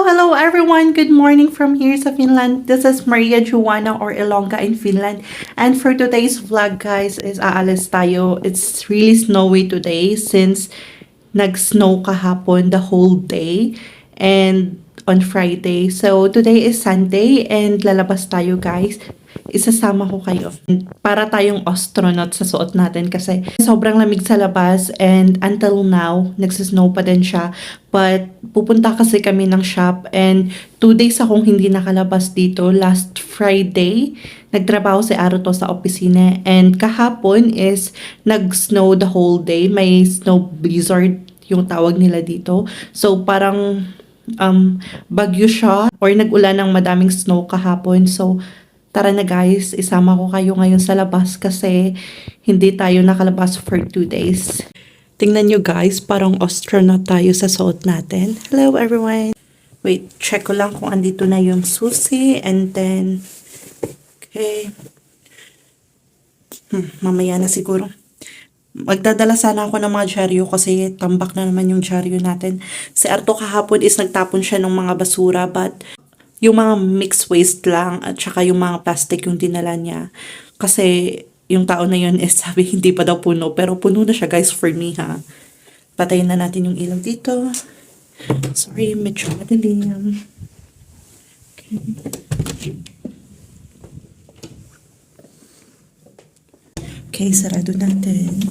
Hello everyone! Good morning from here sa Finland. This is Maria Joanna or Ilongga in Finland. And for today's vlog guys is aalis tayo. It's really snowy today since nag-snow kahapon the whole day and on Friday. So today is Sunday and lalabas tayo guys. Isasama ko kayo. Para tayong astronaut sa suot natin kasi sobrang lamig sa labas and until now, nagsisnow pa din siya. But pupunta kasi kami ng shop and 2 days akong hindi nakalabas dito. Last Friday, nagtrabaho si Aruto sa opisina and kahapon is nag-snow the whole day. May snow blizzard yung tawag nila dito. So parang bagyo siya or nag-ulan ng madaming snow kahapon. So tara na guys, isama ko kayo ngayon sa labas kasi hindi tayo nakalabas for 2 days. Tingnan nyo guys, parang astronaut tayo sa suot natin. Hello everyone! Wait, check ko lang kung andito na yung susi and then, okay. Mamaya na siguro. Magdadala sana ako ng mga dyaryo kasi tambak na naman yung dyaryo natin. Si Arto kahapon is nagtapon siya ng mga basura but yung mga mixed waste lang at saka yung mga plastic yung dinala niya. Kasi yung tao na yun is sabi hindi pa daw puno. Pero puno na siya guys for me ha. Patayin na natin yung ilaw dito. Sorry, medyo madilim. Okay, sarado natin.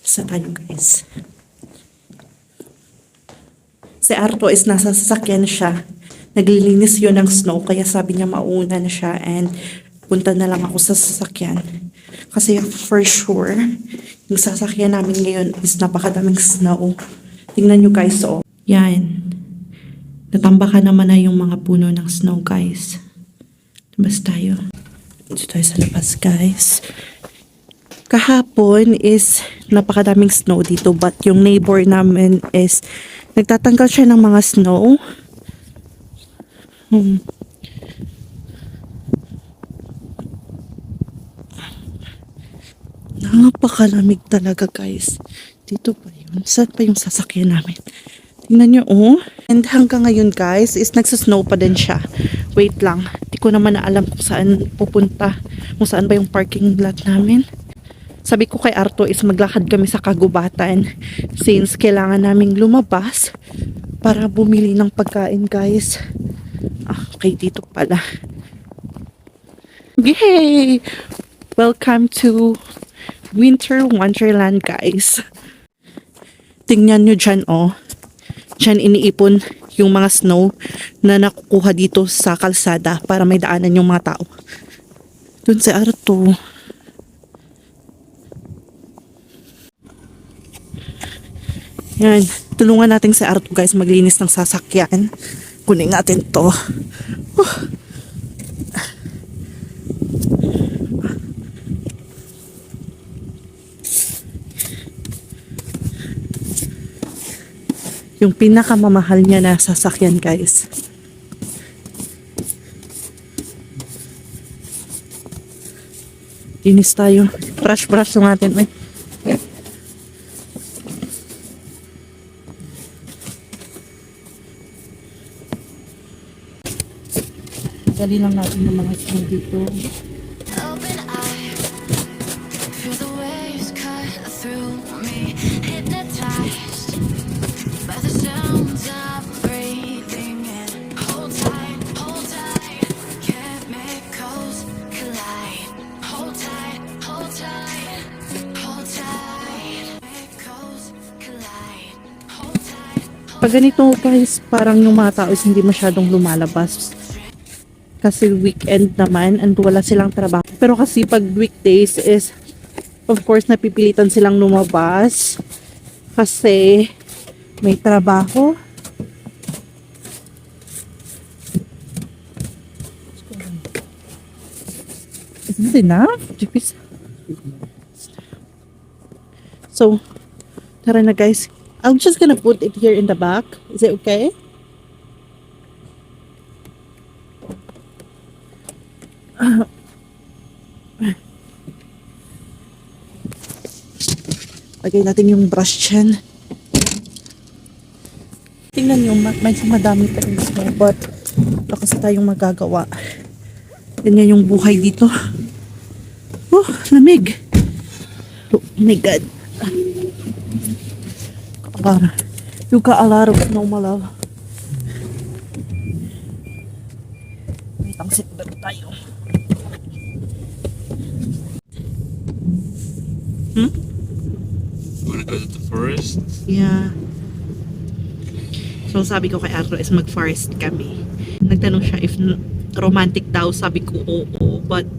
Sa tayo guys. Si Arto is nasa sasakyan siya. Naglilinis yun ng snow kaya sabi niya mauna na siya and punta na lang ako sa sasakyan. Kasi for sure, yung sasakyan namin ngayon is napakadaming snow. Tingnan nyo guys, oh. Yan. Natambakan naman na yung mga puno ng snow guys. Labas tayo. Dito tayo sa labas guys. Kahapon is napakadaming snow dito but yung neighbor namin is nagtatanggal siya ng mga snow. Napakalamig talaga guys. Dito pa yun. Saan pa yung sasakyan namin? Tingnan nyo oh. And hanggang ngayon guys is nagsasnow pa din siya. Wait lang. Di ko naman na alam kung saan pupunta. Kung saan ba yung parking lot namin. Sabi ko kay Arto is maglakad kami sa kagubatan since kailangan naming lumabas para bumili ng pagkain guys. Okay, dito pala. Yay! Welcome to Winter Wonderland guys. Tingnan nyo dyan oh. Dyan iniipon yung mga snow na nakukuha dito sa kalsada para may daanan yung mga tao. Dun si Arto. Yan, tulungan natin si Arto guys maglinis ng sasakyan. Kunin natin to. Yung pinakamamahal niya na sasakyan guys. Linis tayo. Brush natin. Ay. Dali lang natin ng mga snow dito. Open eye, feel the waves cut through me, hypnotized by the sounds I'm breathing in. Hold tight, chemicals collide. Hold tight, hold tight, chemicals collide. Hold tight. Pag ganito guys, parang yung mga tao is hindi masyadong lumalabas. Kasi weekend naman and wala silang trabaho. Pero kasi pag weekdays is of course napipilitan silang lumabas kasi may trabaho. Is this enough? So, tara na guys. I'm just gonna put it here in the back. Is it okay? Lagay natin yung brush dyan. Tingnan nyo, medyo madami pa rin snow, but wala kasi tayong magagawa. Ganyan yung buhay dito. Oh, lamig. Oh my God. You got a lot of snow, my love. Wait, ang seatbelt tayo. Wanna go to the forest? Yeah. So sabi ko kay Arlo is mag-forest kami. Nagtanong siya if romantic daw. Sabi ko oo. But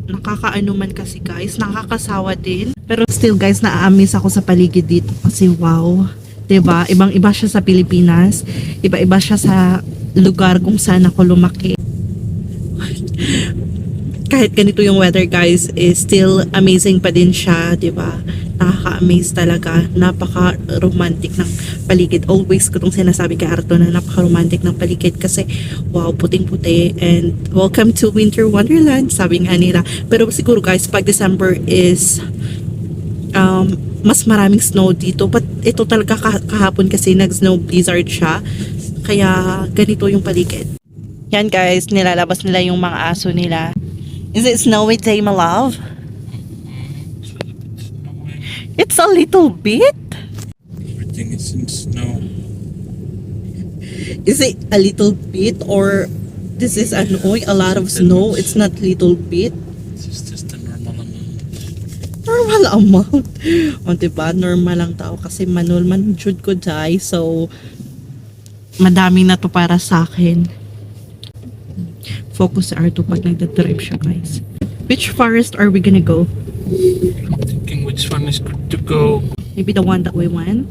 nakakaano man kasi guys. Nakakasawa din. Pero still guys, na-amaze ako sa paligid dito. Kasi wow. 'Di ba? Ibang-iba siya sa Pilipinas. Iba-iba siya sa lugar kung saan ako lumaki. Kahit ganito yung weather guys, is still amazing pa din siya, 'di ba? Nakaka-amaze talaga. Napaka-romantic ng paligid. Always ko itong sinasabi kay Arto na napaka-romantic ng paligid kasi wow, puting-puti and welcome to Winter Wonderland, sabi nga nila. Pero siguro guys, pag December is mas maraming snow dito. But ito talaga kahapon kasi nag-snow blizzard siya. Kaya ganito yung paligid. Yan guys, nilalabas nila yung mga aso nila. Is it snowy day, my love? It's a little bit. Everything is in snow. Is it a little bit or this is a lot of snow? It's not little bit. This is just the normal amount. Normal amount. O diba? Normal lang tao kasi manul man jud ko dai. So, madami na to para sa akin. Focus sa R2 pag nagdadrive siya guys. Which forest are we gonna go? I'm thinking which one is good to go. Maybe the one that we went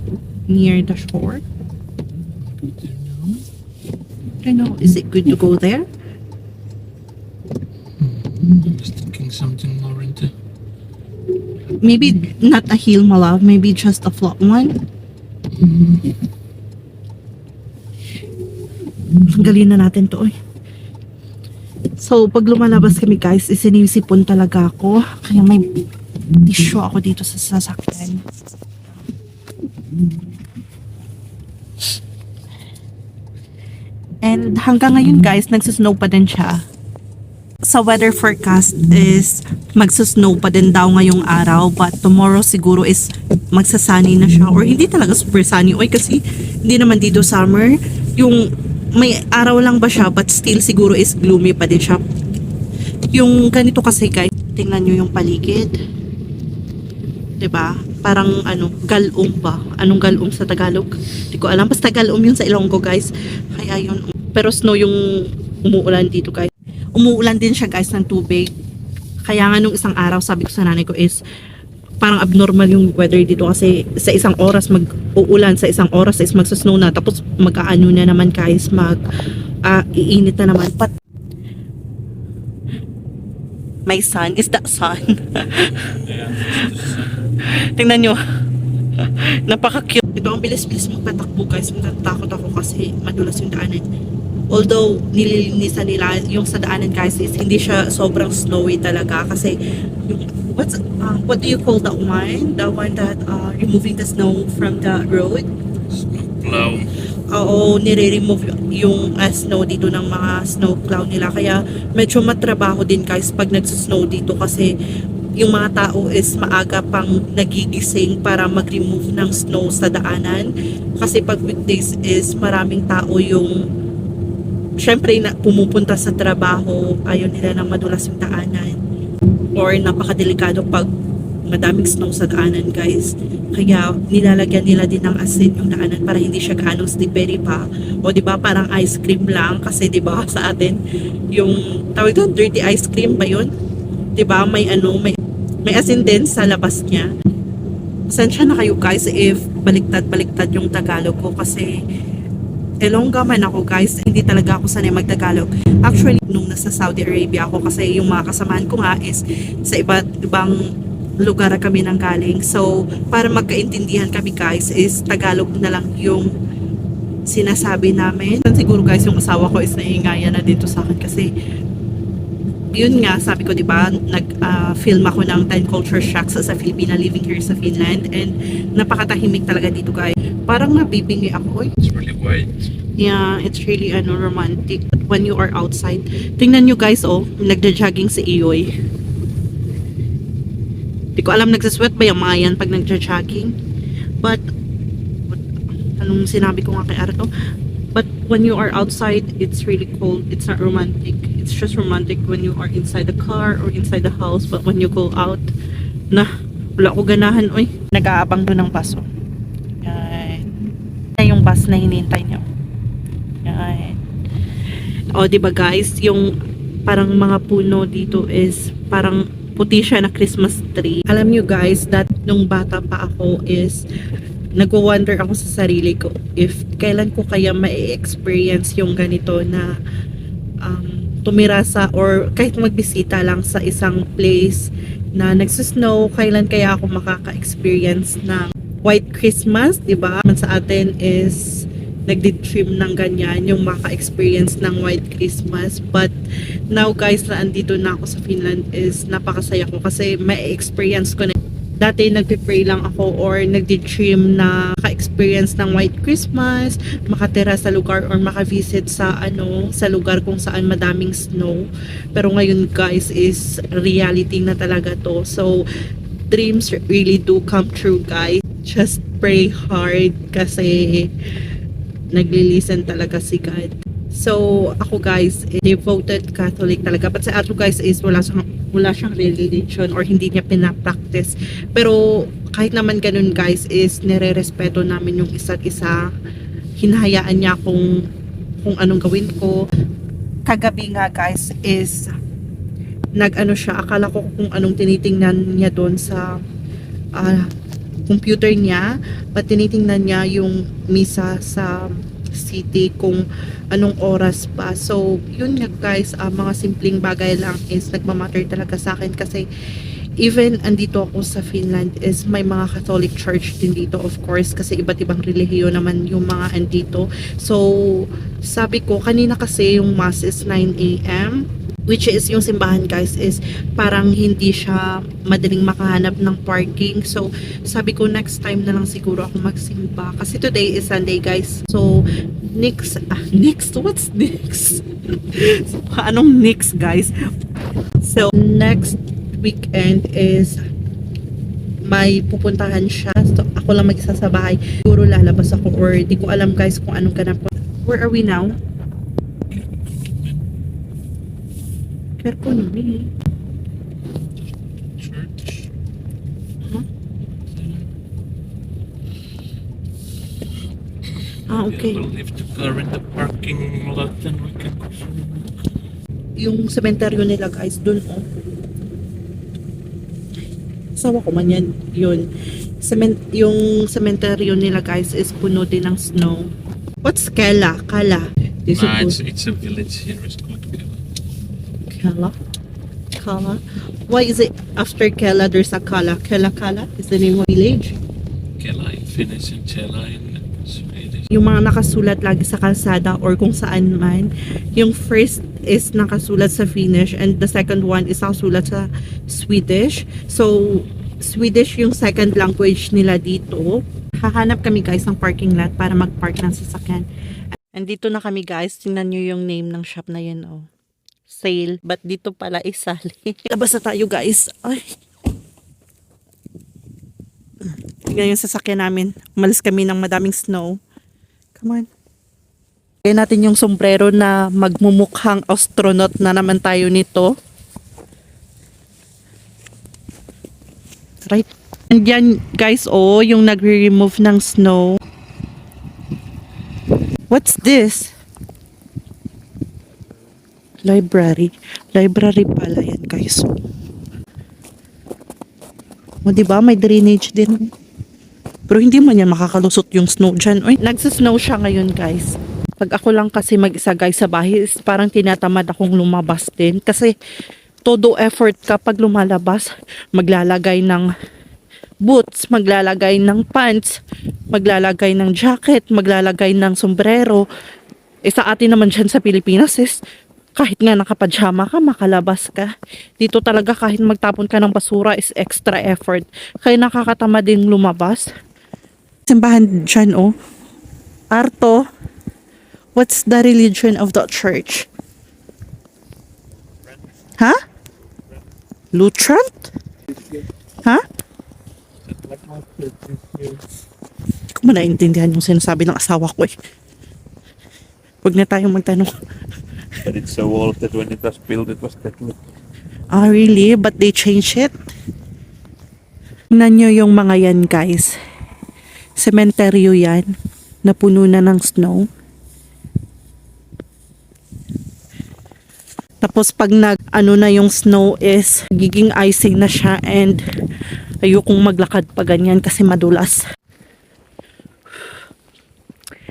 near the shore. I don't know. Is it good to go there? I was thinking something more into. Maybe not a hill, my love. Maybe just a flat one. Tanggalin na natin to. So, pag lumalabas kami guys, isinisipon talaga ako. Kaya may tissue ako dito sa sasakyan. And hanggang ngayon guys, nagsusnow pa din siya. Sa weather forecast is magsusnow pa din daw ngayong araw, but tomorrow siguro is magsasani na siya, or hindi talaga super sunny. Oy, kasi hindi naman dito summer. Yung may araw lang ba siya, but still siguro is gloomy pa din siya. Yung ganito kasi guys, tingnan nyo yung paligid. 'Di ba? Parang galum ba? Anong galum sa Tagalog? Hindi ko alam. Basta galum yun sa Ilonggo guys. Kaya yun. Pero snow yung umuulan dito guys. Umuulan din siya guys ng tubig. Kaya nga nung isang araw sabi ko sa nanay ko is parang abnormal yung weather dito kasi sa isang oras mag-uulan, sa isang oras is magsusnow na, tapos mag-aano na naman guys, iinit na naman. But my son, is that sun? Yeah. Tingnan nyo. Napaka-cute. Ito ang bilis-bilis magpatakbo guys. Natatakot ako kasi madulas yung daanan. Although nililinisan nila yung sa daanan guys is hindi siya sobrang snowy talaga kasi yung, what do you call that one? The one that removing the snow from the road? Snowplow. Oo, nire-remove yung snow dito ng mga snowplow nila. Kaya medyo matrabaho din guys pag nagsusnow dito kasi yung mga tao is maaga pang nagigising para mag-remove ng snow sa daanan. Kasi pag weekdays is maraming tao yung syempre na pumupunta sa trabaho, ayaw nila na madulas yung daanan. Or napakadelikado pag madaming snow sa daanan guys. Kaya nilalagyan nila din ng asin yung daanan para hindi siya gaano slippery pa. O di ba parang ice cream lang kasi di ba sa atin yung tawag doon dirty ice cream ba yun? Di ba may asin din sa labas niya. Pasensya na kayo guys if baliktad yung Tagalog ko kasi Ilongga man ako guys, hindi talaga ako sanay magtagalog. Actually, nung nasa Saudi Arabia ako kasi yung mga kasamahan ko nga is sa ibang lugar kami nang galing. So, para magkaintindihan kami guys is Tagalog na lang yung sinasabi namin. Siguro guys yung asawa ko is naiingayan na dito sa akin kasi yun nga, sabi ko, di ba, nag-film ako ng 10 culture shocks sa Filipina living here sa Finland and napakatahimik talaga dito guys. Parang nabibingi ako. Oy. It's really white. Yeah, it's really romantic when you are outside. Tingnan nyo guys, oh, nagja-jogging si Iyoy. Di ko alam nagsasweat ba yung mga yan pag nagja-jogging. But, anong sinabi ko nga kay Arto? But when you are outside, it's really cold. It's not romantic. It's just romantic when you are inside the car or inside the house. But when you go out, wala ko ganahan, oy. Nag-aabang doon ng baso. Yan. Yan yung bus na hinihintay nyo. Yan. O, diba guys, yung parang mga puno dito is parang puti siya na Christmas tree. Alam nyo guys, that nung bata pa ako is nagwo-wonder ako sa sarili ko if kailan ko kaya ma-experience yung ganito na tumira sa or kahit magbisita lang sa isang place na nagsisnow, kailan kaya ako makaka-experience ng White Christmas, di ba? Sa atin is nagdi-dream ng ganyan, yung maka-experience ng White Christmas. But now guys, na andito na ako sa Finland is napakasaya ko kasi may experience ko na. Dati nagpe-pray lang ako or nagdi-dream na maka-experience ng White Christmas, makatira sa lugar or maka-visit sa sa lugar kung saan madaming snow. Pero ngayon guys is reality na talaga to. So dreams really do come true guys. Just pray hard kasi nagli-listen talaga si God. So ako guys, devoted Catholic talaga. But sa ato guys is wala siyang religion or hindi niya pinapractice. Pero kahit naman ganun guys is nire-respeto namin yung isa't isa. Hinahayaan niya kung anong gawin ko. Kagabi nga guys is nag-ano siya, akala ko kung anong tinitingnan niya doon sa computer niya, but tinitingnan niya yung misa sa city kung anong oras pa. So yun nga guys, mga simpleng bagay lang is nagmamatter talaga sa akin kasi even andito ako sa Finland is may mga Catholic church din dito of course kasi iba't ibang relihiyon naman yung mga andito. So sabi ko kanina kasi yung mass is 9 AM, which is yung simbahan guys is parang hindi siya madaling makahanap ng parking. So sabi ko next time na lang siguro ako magsimba kasi today is Sunday guys. So next what's next? So, anong next guys? So next weekend is may pupuntahan siya. So ako lang mag-isa sa bahay. Siguro lalabas ako or di ko alam guys kung anong ganap ko. Where are we now? Careful naman. Church. Huh? Okay. We'll leave the car in the parking lot and we can go from Yung sementeryo nila guys, dun oh. Sawa ko man yan, yun. Yung sementeryo nila guys is puno din ng snow. What's Kela? Kala? it's a village here. It's called Kela? Kela. Kala? Why is it after Kela there's a Kala? Kela Kala is the name of village. Kela in Finnish and Kela in Swedish. Yung mga nakasulat lagi sa kalsada or kung saan man. Yung first is nakasulat sa Finnish and the second one is nakasulat sa Swedish. So, Swedish yung second language nila dito. Hahanap kami guys ng parking lot para mag-park ng sasakyan. And dito na kami guys. Tingnan nyo yung name ng shop na yun oh. Sale. But dito pala is Sally. Labas na tayo guys. Ay. Tingnan yung sasakyan namin. Umalis kami ng madaming snow. Come on. Kaya natin yung sombrero na magmumukhang astronaut na naman tayo nito. Right. And yan guys, oh, yung nagre-remove ng snow. What's this? Library. Library pala yan guys. O diba, may drainage din. Pero hindi man yan makakalusot yung snow dyan. Uy, nagsasnow siya ngayon guys. Pag ako lang kasi mag-isa guys sa bahay, parang tinatamad akong lumabas din. Kasi todo effort ka pag lumalabas. Maglalagay ng boots, maglalagay ng pants, maglalagay ng jacket, maglalagay ng sombrero. Sa atin naman dyan sa Pilipinas is kahit nga nakapajama ka, makalabas ka. Dito talaga kahit magtapon ka ng basura is extra effort. Kaya nakakatama din lumabas. Simbahan dyan, oh. Arto, what's the religion of the church? Ha? Lutheran? Ha? Hindi ko naintindihan yung sinasabi ng asawa ko eh. Huwag na tayong magtanong. But it's so old that when it was built, it was Catholic. Ah, really? But they changed it? Tingnan nyo yung mga yan, guys. Sementeryo yan. Napuno na ng snow. Tapos pag na yung snow is giging icing na siya and ayokong maglakad pa ganyan kasi madulas.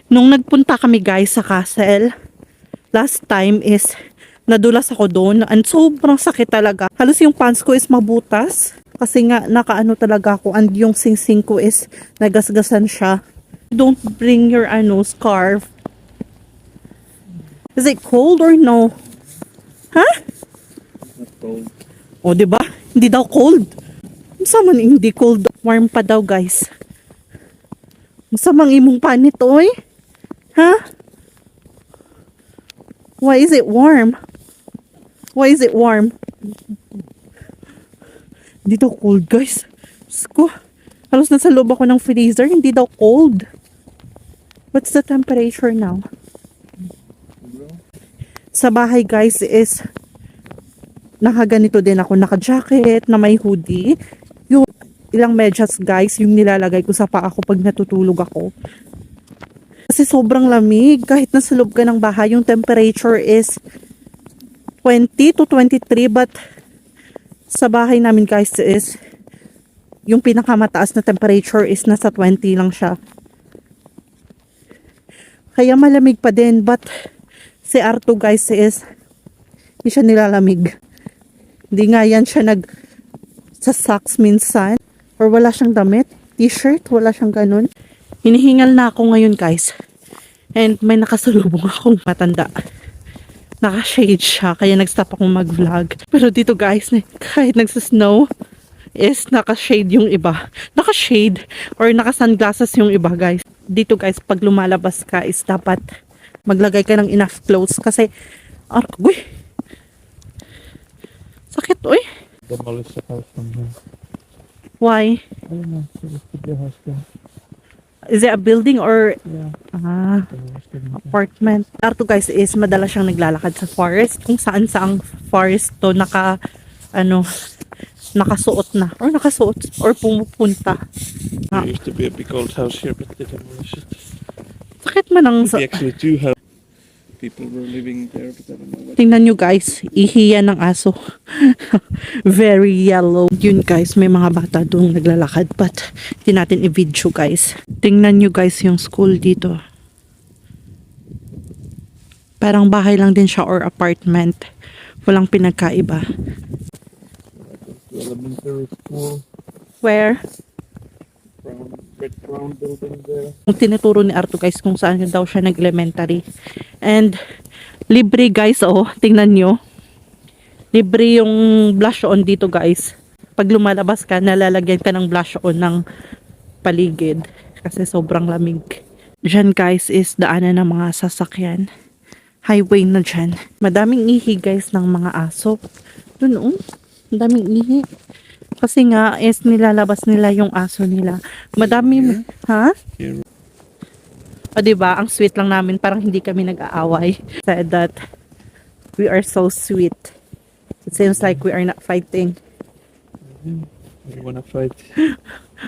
Nung nagpunta kami guys sa castle, last time is nadulas ako doon and sobrang sakit talaga. Halos yung pants ko is mabutas kasi nga nakaano talaga ako and yung singsing ko is nagasgasan siya. Don't bring your scarf. Is it cold or no? Ha? Not cold. O, diba? Hindi daw cold. Sa man hindi cold. Warm pa daw, guys. Sa mang imong panit, oy? Ha? Why is it warm? Why is it warm? Hindi daw cold, guys. Diyos ko. Halos nasa loob ako ng freezer. Hindi daw cold. What's the temperature now? Sa bahay, guys, is nakaganito din ako. Naka-jacket na may hoodie. Yung ilang medyas, guys, yung nilalagay ko sa paa ko pag natutulog ako. Kasi sobrang lamig. Kahit nasa loob ka ng bahay, yung temperature is 20 to 23. But sa bahay namin, guys, is yung pinakamataas na temperature is nasa 20 lang siya. Kaya malamig pa din. But si Arto, guys, is hindi siya nilalamig. Hindi nga yan siya sa socks minsan. Or wala siyang damit. T-shirt, wala siyang ganun. Hinihingal na ako ngayon, guys. And may nakasalubong akong matanda. Naka-shade siya, kaya nag-stop akong mag-vlog. Pero dito, guys, kahit nagsasnow, is naka-shade yung iba. Naka-shade or naka-sunglasses yung iba, guys. Dito, guys, pag lumalabas ka is dapat maglagay ka ng enough clothes kasi uy, sakit, uy. Demolish the house from here. Why? I don't know. So this could be a house there. Is it a building or Yeah. Demolish the house. apartment? Arto, guys, is madalas siyang naglalakad sa forest. Kung saan saang forest to nakasuot na. Or nakasuot. Or pumupunta. There used to be a big old house here, but they demolished it. Sakit man ang... We actually do have people were living there, but I don't know what. Tingnan nyo, guys, ihiya ng aso. Very yellow. Yun, guys, may mga bata doon naglalakad but hindi natin i-video, guys. Tingnan nyo, guys, yung school dito. Parang bahay lang din siya or apartment. Walang pinagkaiba. Elementary school, Where? red brown building there. Kung tinuturo ni Arto, guys, kung saan daw siya nag-elementary. And libre, guys, oh, tingnan nyo. Libre yung blush on dito, guys. Pag lumalabas ka, nalalagyan ka ng blush on ng paligid. Kasi sobrang lamig. Diyan, guys, is daanan ng mga sasakyan. Highway na dyan. Madaming ihi, guys, ng mga aso. Dun, oh. Madaming ihi. Kasi nga, is nilalabas nila yung aso nila. Madami, ha? Here. O diba, ang sweet lang namin, parang hindi kami nag-aaway. Said that we are so sweet. It seems like we are not fighting. You wanna fight?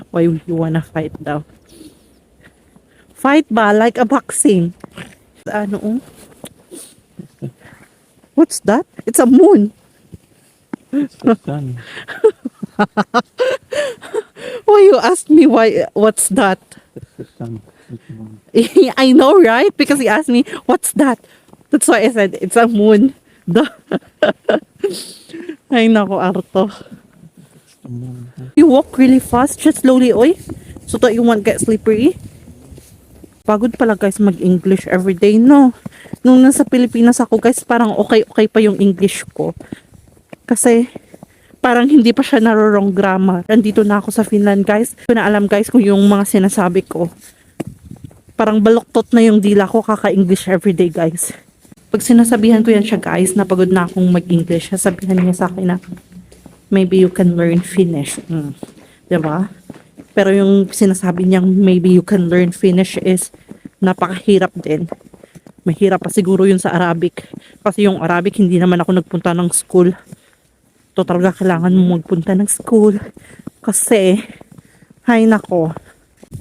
Why you wanna fight daw? Fight ba? Like a boxing. Ano? Oh? What's that? It's a moon. It's the sun. Why you asked me what's that? That's the sun. It's the moon. I know, right? Because he asked me, what's that? That's why I said, it's a moon. Duh. Ay, nako, Arto. You walk really fast, just slowly, oy. So that you won't get slippery. Pagod pala guys mag-English everyday, no? Nung nasa Pilipinas ako guys, parang okay pa yung English ko. Kasi parang hindi pa siya narorong grammar. Nandito na ako sa Finland guys. Ko na alam guys kung yung mga sinasabi ko. Parang baloktot na yung dila ko kaka-English everyday guys. Pag sinasabihan ko yan siya guys, napagod na akong mag-English, sasabihan niya sa akin na maybe you can learn Finnish. Diba? Pero yung sinasabi niyang maybe you can learn Finnish is napakahirap din. Mahirap pa siguro yun sa Arabic. Kasi yung Arabic, hindi naman ako nagpunta ng school. To talaga kailangan mo magpunta ng school. Kasi, hay nako,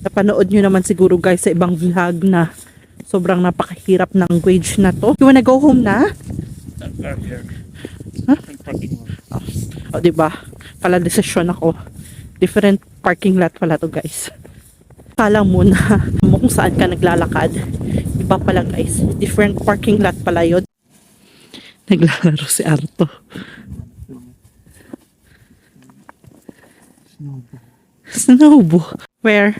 napanood nyo naman siguro guys sa ibang vlog na sobrang napakahirap ng language na to. You wanna go home na? Huh? Parking lot. O, diba? Pala desisyon ako. Different parking lot pala to guys. Kala mo na mo kung saan ka naglalakad. Iba pala guys. Different parking lot pala yun. Naglalaro si Arto. Snowball. Where?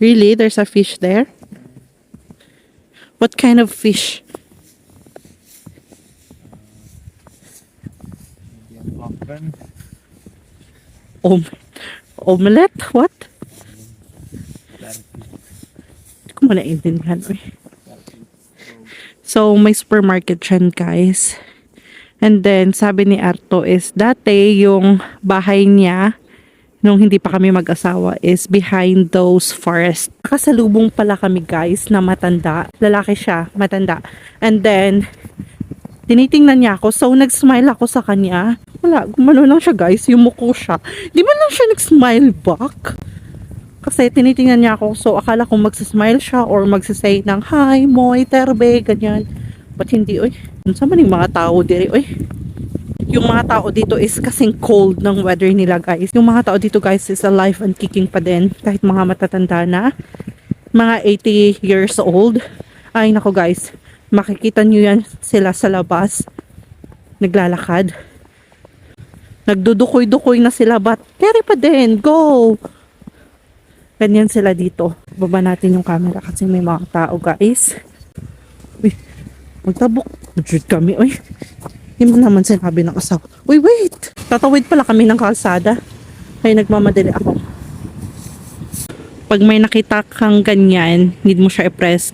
Really? There's a fish there? What kind of fish? Omelette? What? Hindi ko man naintindihan. So, may supermarket dyan, guys. And then, sabi ni Arto is, dati yung bahay niya, nung hindi pa kami mag-asawa, is behind those forest. Kasalubong pala kami, guys, na matanda. Lalaki siya, matanda. And then, tinitingnan niya ako. So, nag-smile ako sa kanya. Wala, gumano lang siya guys. Yumuko siya. Di ba lang siya nag-smile back? Kasi tinitingnan niya ako. So, akala ko magsasmile siya or magsasay ng hi, moy, terbe, ganyan. But hindi, oy. Saan man yung mga tao diri, oy? Yung mga tao dito is kasing cold ng weather nila guys. Yung mga tao dito guys is alive and kicking pa din. Kahit mga matatanda na. Mga 80 years old. Ay, nako guys. Makikita nyo yan sila sa labas. Naglalakad. Nagdudukoy-dukoy na sila. But, carry pa din. Go! Ganyan sila dito. Baba natin yung camera kasi may mga tao guys. Uy, magtabok. Mag-shoot kami. Uy, hindi mo naman sinabi ng asawa. Uy, wait! Tatawid pala kami ng kalsada. Kaya nagmamadali ako. Pag may nakita kang ganyan, need mo siya i-press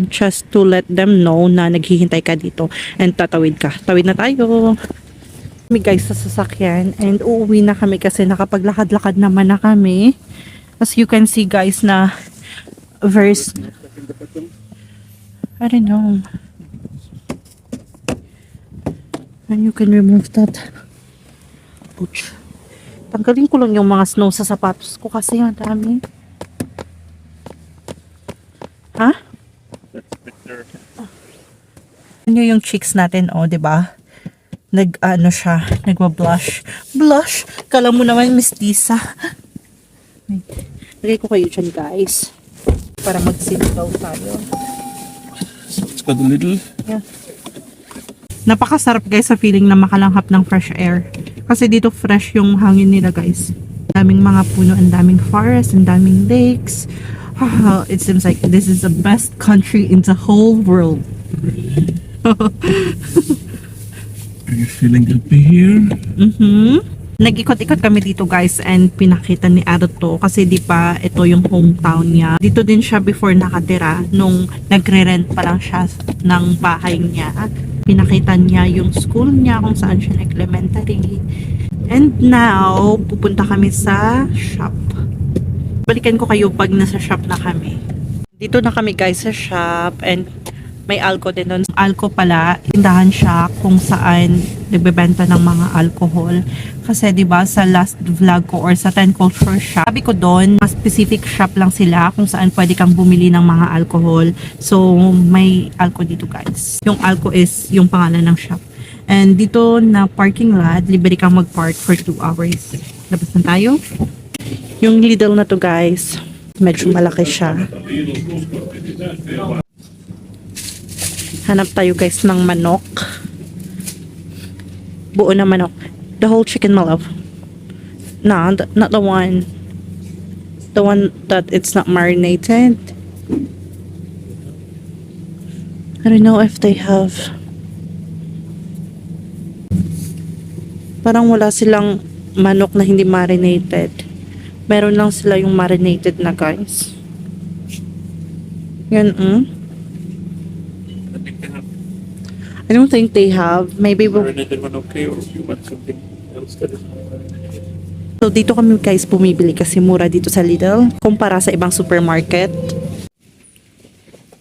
just to let them know na naghihintay ka dito and tatawid ka. Tawid na tayo. Kami guys sa sasakyan and uuwi na kami kasi nakapaglakad-lakad naman na kami. As you can see guys na verse I don't know. And you can remove that. Ouch. Tanggalin ko lang yung mga snow sa sapatos ko kasi ang dami. Ha? Ano yung cheeks natin, oh, 'di ba? Nag-ano siya, nagwa-blush. Blush. Kala mo naman mestiza. Lagay ko kayo dyan, guys. Para mag-siligaw tayo. So it's got a little. Yeah. Napakasarap guys sa feeling na makalanghap ng fresh air. Kasi dito fresh yung hangin nila, guys. Daming mga puno, and daming forest, and daming lakes. It seems like this is the best country in the whole world. Are you feeling happy here? Nag-ikot-ikot kami dito guys and pinakita ni Arto kasi di pa ito yung hometown niya. Dito din siya before nakatira nung nagre-rent pa lang siya ng bahay niya. Pinakita niya yung school niya kung saan siya nag-elementary. And now, pupunta kami sa shop. Balikan ko kayo pag nasa shop na kami. Dito na kami guys sa shop and may Alco din doon. Alco pala, tindahan siya kung saan nagbebenta ng mga alcohol. Kasi 'di ba sa last vlog ko or sa 10 Culture Shop, sabi ko doon, mas specific shop lang sila kung saan pwede kang bumili ng mga alcohol. So may Alco dito guys. Yung Alco is yung pangalan ng shop. And dito na parking lot, libre kang mag-park for 2 hours. Labas na tayo. Yung Lidl na to guys, medyo malaki siya. Hanap tayo guys ng manok. Buo na manok. The whole chicken, my love. Nah, not the one. The one that it's not marinated. I don't know if they have. Parang wala silang manok na hindi marinated. Meron lang sila yung marinated na, guys. Yan, I think they have I don't think they have. Maybe marinated one okay, or you want something else that is more marinated. So, dito kami guys bumibili kasi mura dito sa Lidl kumpara sa ibang supermarket.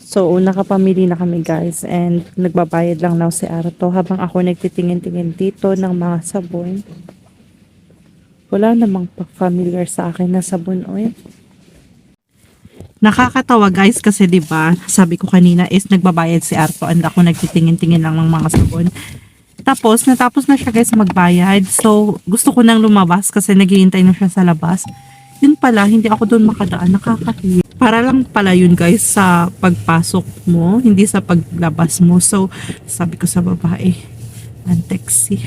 So, nakapamili na kami guys and nagbabayad lang now si Arto habang ako nagtitingin-tingin dito ng mga sabon. Wala namang familiar sa akin na sabon oil. Nakakatawa guys kasi 'di ba, sabi ko kanina is nagbabayad si Arto and ako nagtitingin-tingin lang ng mga sabon. Tapos natapos na siya guys magbayad. So gusto ko nang lumabas kasi naghihintay na siya sa labas. Yun pala, hindi ako doon makadaan. Nakakahiya. Para lang pala yun guys sa pagpasok mo, hindi sa paglabas mo. So sabi ko sa babae, "Antexi."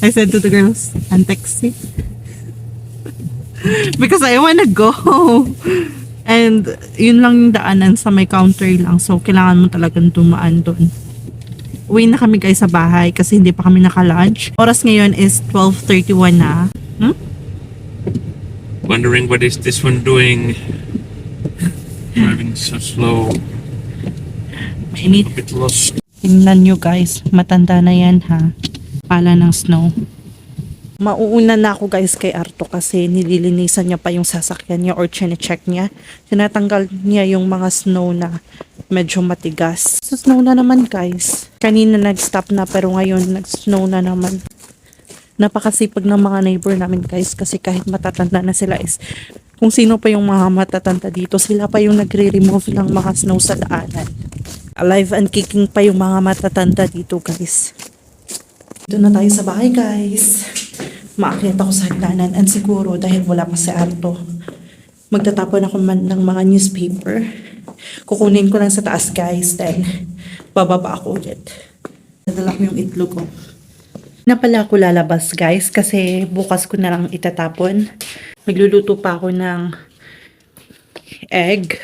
I said to the girls, "Antexi." Because I wanna go. And yun lang yung daanan sa may counter lang. So kailangan mo talagang dumaan doon. Uwi na kami guys sa bahay kasi hindi pa kami naka-lunch. Oras ngayon is 12:31 na. Wondering what is this one doing? Driving so slow. Mainit. A bit lost. Tingnan nyo guys, matanda na yan ha. Pala ng snow. Mauuna na ako guys kay Arto kasi nililinisan niya pa yung sasakyan niya or chine-check niya. Tinatanggal niya yung mga snow na medyo matigas. So snow na naman guys. Kanina nag-stop na pero ngayon nag-snow na naman. Napakasipag ng mga neighbor namin guys kasi kahit matatanda na sila is kung sino pa yung mga matatanda dito, sila pa yung nagre-remove ng mga snow sa daanan. Alive and kicking pa yung mga matatanda dito guys. Dito na tayo sa bahay guys. Maakyat ako sa hagdanan and siguro dahil wala pa si Arto, magtatapon ako ng mga newspaper. Kukunin ko lang sa taas guys, then bababa ako ulit. Nadala ko yung itlog ko. Na pala ako lalabas guys kasi bukas ko na lang itatapon. Magluluto pa ako ng egg.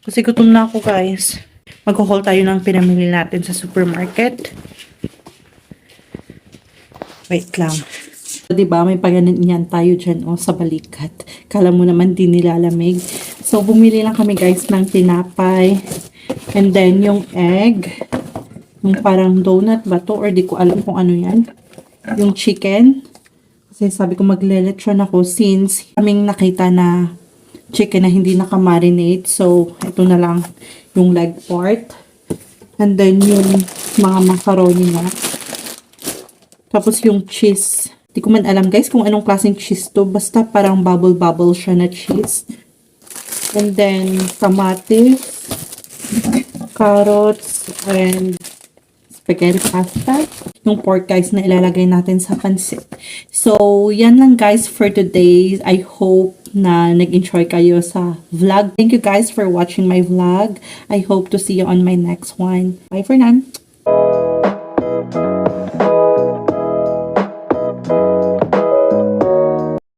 Kasi gutom na ako guys. Mag-haul tayo ng pinamili natin sa supermarket. Wait lang. So, diba, may paganan tayo dyan sa balikat. Kala mo naman di nilalamig. So, bumili lang kami guys ng tinapay. And then, yung egg. Yung parang donut ba to? Or di ko alam kung ano yan. Yung chicken. Kasi sabi ko magle-lechon ako since kaming nakita na chicken na hindi naka-marinate. So, ito na lang yung leg part. And then, yung mga macaroni na. Tapos yung cheese. Di ko man alam guys kung anong klaseng cheese to. Basta parang bubble siya na cheese. And then, kamatis, carrots, and spaghetti pasta. Yung pork guys na ilalagay natin sa pansit. So, yan lang guys for today. I hope na nag-enjoy kayo sa vlog. Thank you guys for watching my vlog. I hope to see you on my next one. Bye for now.